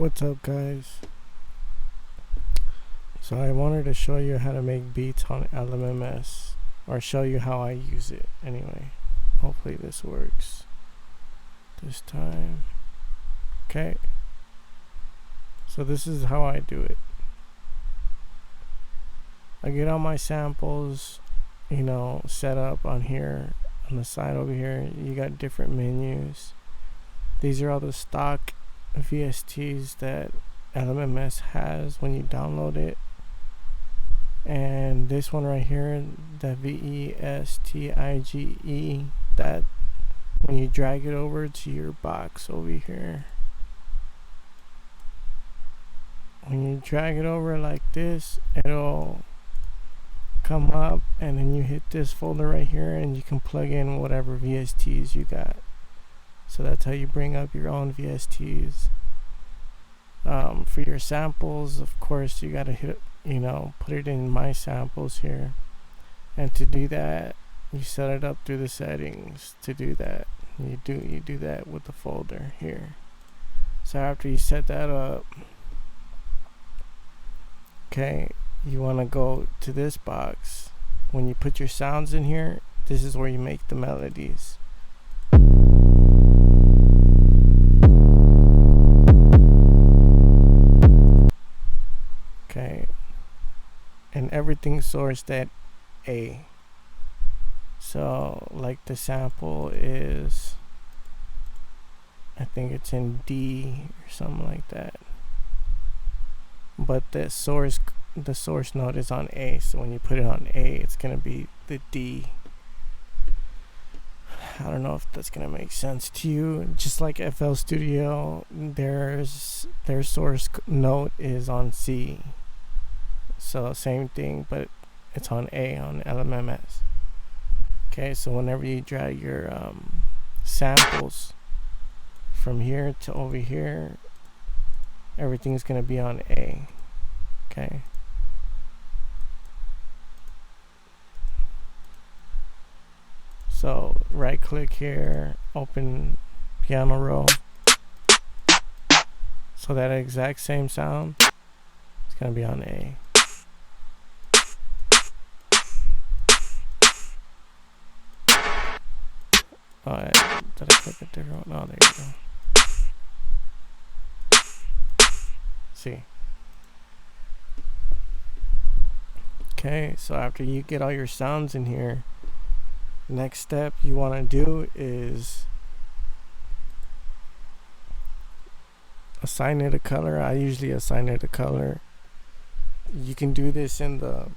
What's up, guys? So I wanted to show you how to make beats on Lmms, or show you how I use it anyway. Hopefully this works this time. Okay, so this is how I do it. I get all my samples, set up on here. On the side over here, you got different menus. These are all the stock VSTs that Lmms has when you download it. And this one right here, the VESTIGE, that when you drag it over to your box over here, when you drag it over like this, it'll come up, and then you hit this folder right here and you can plug in whatever VSTs you got. So that's how you bring up your own VSTs. For your samples, of course, you gotta hit, put it in my samples here, and to do that, you set it up through the settings. To do that, you do that with the folder here. So after you set that up, okay, you want to go to this box. When you put your sounds in here, this is where you make the melodies. Okay, and everything's sourced at A. So like the sample is, I think it's in D or something like that, but the source node is on A. So when you put it on A, it's gonna be the D. I don't know if that's gonna make sense to you. Just like FL Studio, their source node is on C. So same thing, but it's on A on Lmms. Okay, so whenever you drag your samples from here to over here, everything's gonna be on A. Okay. So right click here, open piano roll. So that exact same sound, it's gonna be on A. Oh, did I click a different one? Oh, there you go. See. Okay, so after you get all your sounds in here, next step you want to do is assign it a color. I usually assign it a color. You can do this in the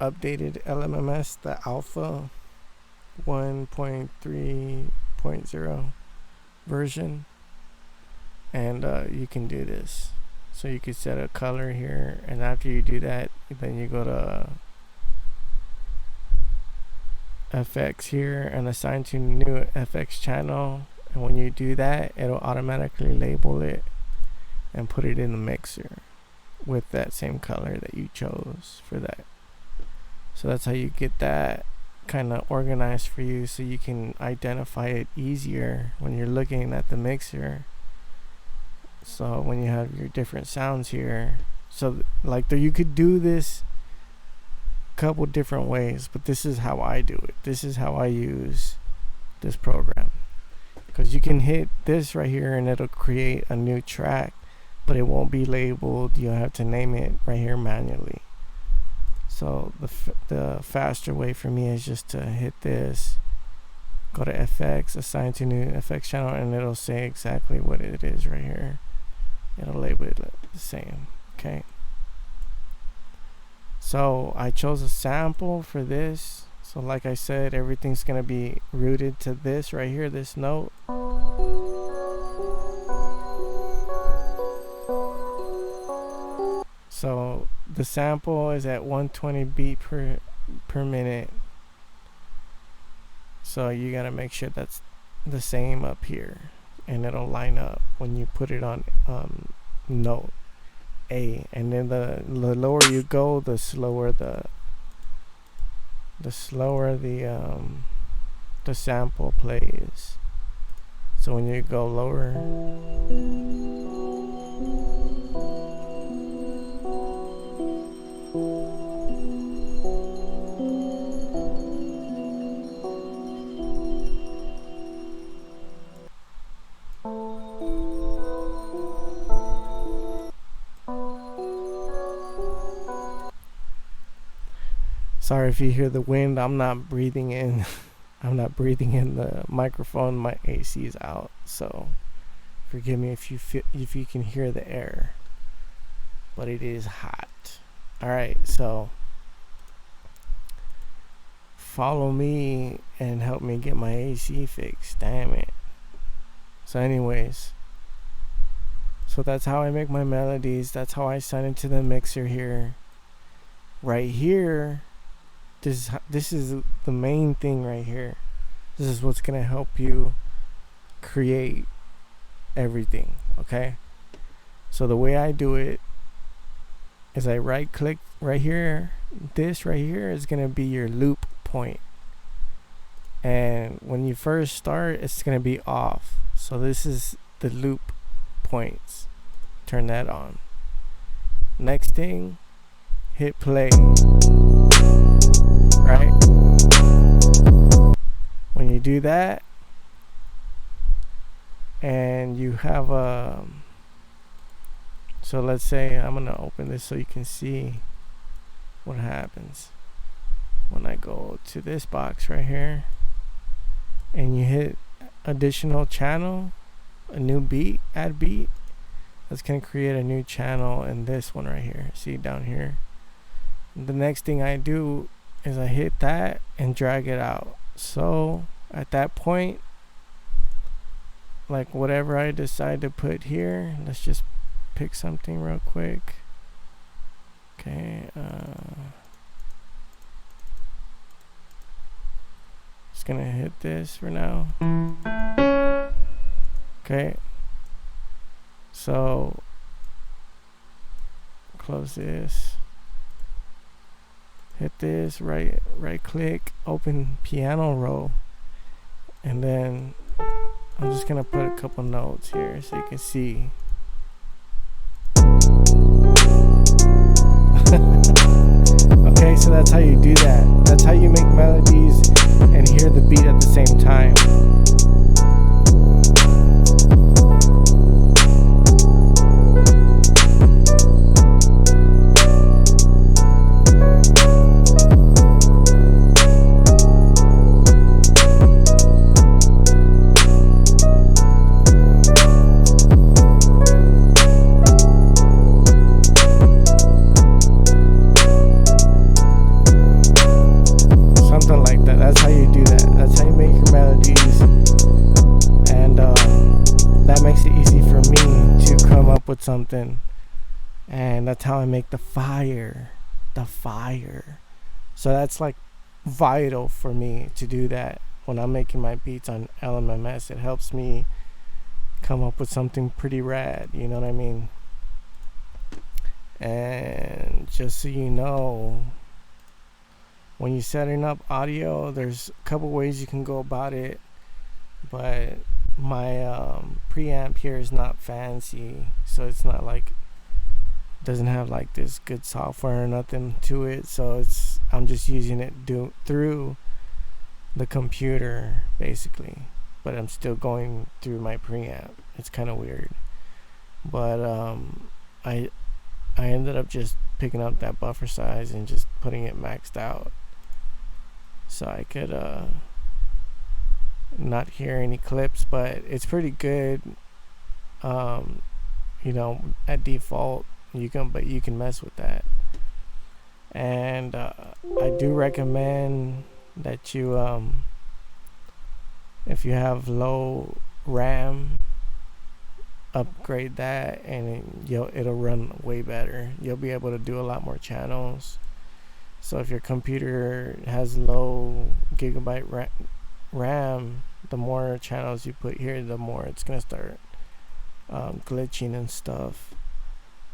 updated Lmms, the alpha 1.3.0 version, and you can do this. So you could set a color here, and after you do that, then you go to FX here and assign to new FX channel, and when you do that, it'll automatically label it and put it in the mixer with that same color that you chose for that. So that's how you get that kind of organized for you, so you can identify it easier when you're looking at the mixer. So when you have your different sounds here, so like you could do this couple different ways, but this is how I do it. This is how I use this program, because you can hit this right here and it'll create a new track, but it won't be labeled. You'll have to name it right here manually. So the faster way for me is just to hit this, go to FX, assign to new FX channel, and it'll say exactly what it is right here. It'll label it the same. Okay, so I chose a sample for this. So like I said, everything's gonna be rooted to this right here, this note. So the sample is at 120 beat per minute. So you gotta make sure that's the same up here, and it'll line up when you put it on note A. And then the lower you go, the slower the sample plays. So when you go lower, Sorry if you hear the wind. I'm not breathing in. I'm not breathing in the microphone. My AC is out, so forgive me if you can hear the air. But it is hot. All right, so follow me and help me get my AC fixed. Damn it. So, anyways, so that's how I make my melodies. That's how I sign into the mixer here. Right here, this is the main thing right here. This is what's gonna help you create everything. Okay. So the way I do it is I right click right here. This right here is gonna be your loop point, and when you first start, it's gonna be off. So this is the loop points. Turn that on. Next thing, hit play. Right? When you do that, and you have so let's say I'm gonna open this so you can see what happens when I go to this box right here, and you hit additional channel, a new beat, add beat. That's gonna create a new channel in this one right here. See down here. The next thing I do is I hit that and drag it out. So at that point, like whatever I decide to put here, let's just pick something real quick. Okay, just gonna hit this for now. Okay, so close this, hit this, right click, open piano roll, and then I'm just gonna put a couple notes here so you can see. Okay, so that's how you do that. That's how you make melodies and hear the beat at the same time. That's how you do that. That's how you make your melodies, and that makes it easy for me to come up with something. And that's how I make the fire. So that's like vital for me to do that when I'm making my beats on Lmms. It helps me come up with something pretty rad, you know what I mean? And just so you know, when you're setting up audio, there's a couple ways you can go about it, but my preamp here is not fancy, so it's not like, doesn't have like this good software or nothing to it, so I'm just using it through the computer basically, but I'm still going through my preamp. It's kind of weird, but I ended up just picking up that buffer size and just putting it maxed out, so I could not hear any clips, but it's pretty good. You know, at default you can mess with that. And I do recommend that you if you have low RAM, upgrade that, and it'll run way better. You'll be able to do a lot more channels. So if your computer has low gigabyte RAM, the more channels you put here, the more it's gonna start glitching and stuff.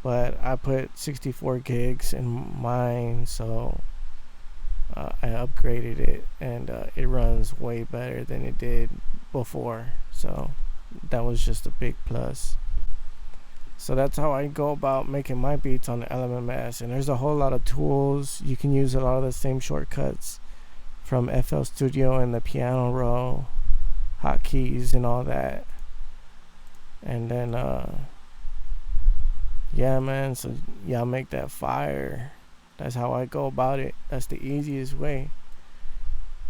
But I put 64 gigs in mine, so I upgraded it, and it runs way better than it did before, so that was just a big plus. So that's how I go about making my beats on the Lmms. And there's a whole lot of tools. You can use a lot of the same shortcuts from FL Studio and the piano roll, hotkeys and all that. And then yeah man, so y'all make that fire That's how I go about it. That's the easiest way.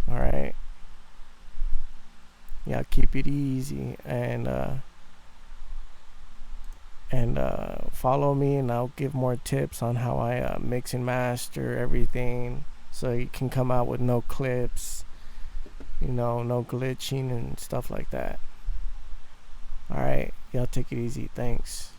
Alright. Yeah, keep it easy, and follow me, and I'll give more tips on how I mix and master everything, so you can come out with no clips, no glitching and stuff like that. Alright, y'all take it easy. Thanks.